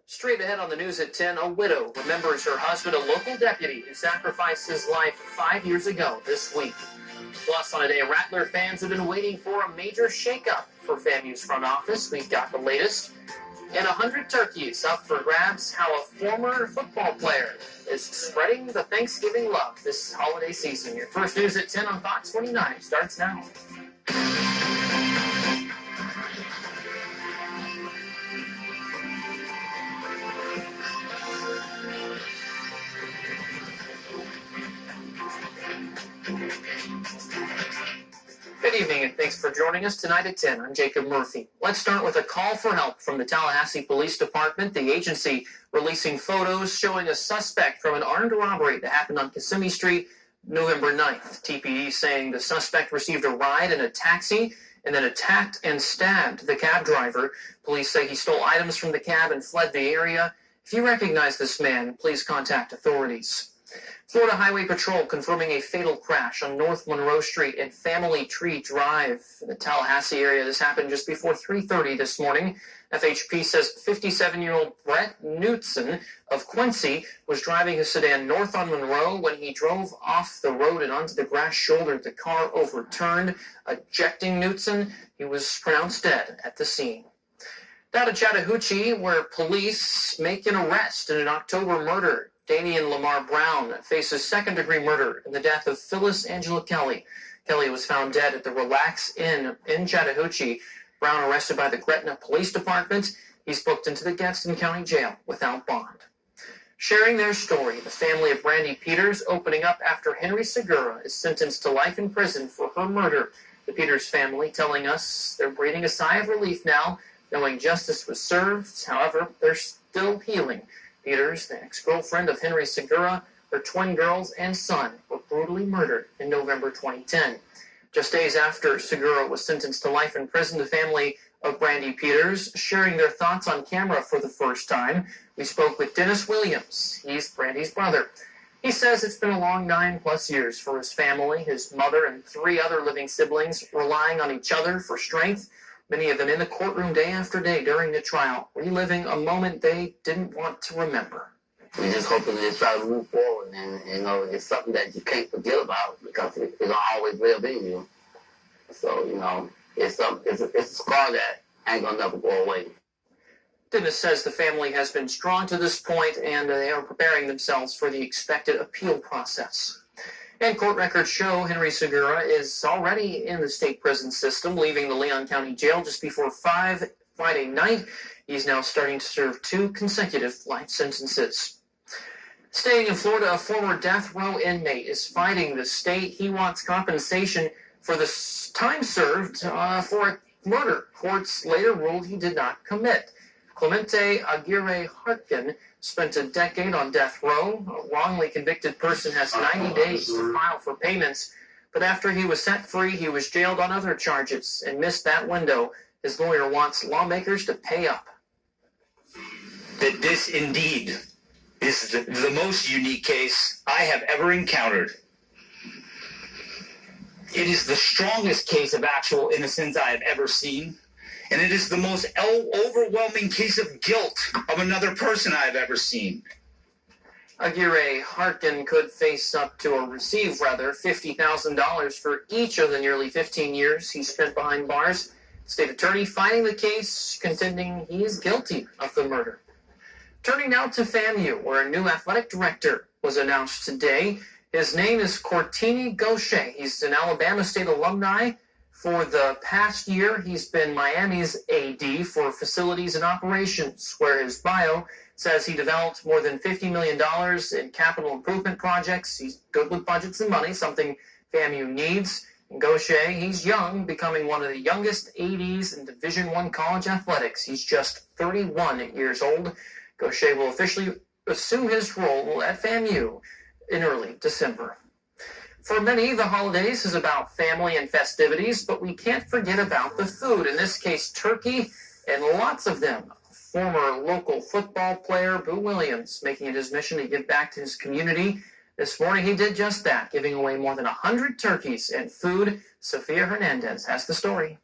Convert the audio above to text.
Straight ahead on the news at 10, a widow remembers her husband, a local deputy who sacrificed his life 5 years ago this week. Plus, on a day Rattler fans have been waiting for a major shakeup for FAMU's front office. We've got the latest. And 100 turkeys up for grabs, how a former football player is spreading the Thanksgiving love this holiday season. Your first news at 10 on Fox 29 starts now. Good evening, and thanks for joining us tonight at 10. I'm Jacob Murphy. Let's start with a call for help from the Tallahassee Police Department. The agency releasing photos showing a suspect from an armed robbery that happened on Kissimmee Street November 9th. TPD saying the suspect received a ride in a taxi and then attacked and stabbed the cab driver. Police say he stole items from the cab and fled the area. If you recognize this man, please contact authorities. Florida Highway Patrol confirming a fatal crash on North Monroe Street and Family Tree Drive in the Tallahassee area. This happened just before 3:30 this morning. FHP says 57-year-old Brett Knutson of Quincy was driving his sedan north on Monroe when he drove off the road and onto the grass shoulder. The car overturned, ejecting Knutson. He was pronounced dead at the scene. Down to Chattahoochee, where police make an arrest in an October murder. Danian Lamar Brown faces second-degree murder in the death of Phyllis Angela Kelly. Kelly was found dead at the Relax Inn in Chattahoochee. Brown arrested by the Gretna Police Department. He's booked into the Gadsden County Jail without bond. Sharing their story, the family of Brandy Peters opening up after Henry Segura is sentenced to life in prison for her murder. The Peters family telling us they're breathing a sigh of relief now, knowing justice was served. However, they're still healing. Peters, the ex-girlfriend of Henry Segura, her twin girls and son were brutally murdered in November 2010. Just days after Segura was sentenced to life in prison, the family of Brandy Peters sharing their thoughts on camera for the first time. We spoke with Dennis Williams. He's Brandy's brother. He says it's been a long 9+ years for his family, his mother and 3 other living siblings relying on each other for strength. Many of them in the courtroom day after day during the trial, reliving a moment they didn't want to remember. We're just hoping they try to move forward, and it's something that you can't forget about because it'll always live in you. So, it's a scar that ain't gonna never go away. Dennis says the family has been strong to this point, and they are preparing themselves for the expected appeal process. And court records show Henry Segura is already in the state prison system, leaving the Leon County Jail just before 5 Friday night. He's now starting to serve 2 consecutive life sentences. Staying in Florida, a former death row inmate is fighting the state. He wants compensation for the time served for a murder. Courts later ruled he did not commit. Clemente Aguirre Hartkin spent a decade on death row. A wrongly convicted person has 90 days to file for payments, but after he was set free, he was jailed on other charges and missed that window. His lawyer wants lawmakers to pay up. That this indeed is the most unique case I have ever encountered. It is the strongest case of actual innocence I have ever seen. And it is the most overwhelming case of guilt of another person I have ever seen. Aguirre Hartkin could face up to, or receive rather, $50,000 for each of the nearly 15 years he spent behind bars. State attorney fighting the case, contending he is guilty of the murder. Turning now to FAMU, where a new athletic director was announced today. His name is Courtney Gaucher. He's an Alabama State alumni. For the past year, he's been Miami's AD for facilities and operations, where his bio says he developed more than $50 million in capital improvement projects. He's good with budgets and money, something FAMU needs. And Gaucher, he's young, becoming one of the youngest ADs in Division I college athletics. He's just 31 years old. Gaucher will officially assume his role at FAMU in early December. For many, the holidays is about family and festivities, but we can't forget about the food. In this case, turkey, and lots of them. Former local football player Boo Williams making it his mission to give back to his community. This morning, he did just that, giving away more than 100 turkeys and food. Sophia Hernandez has the story.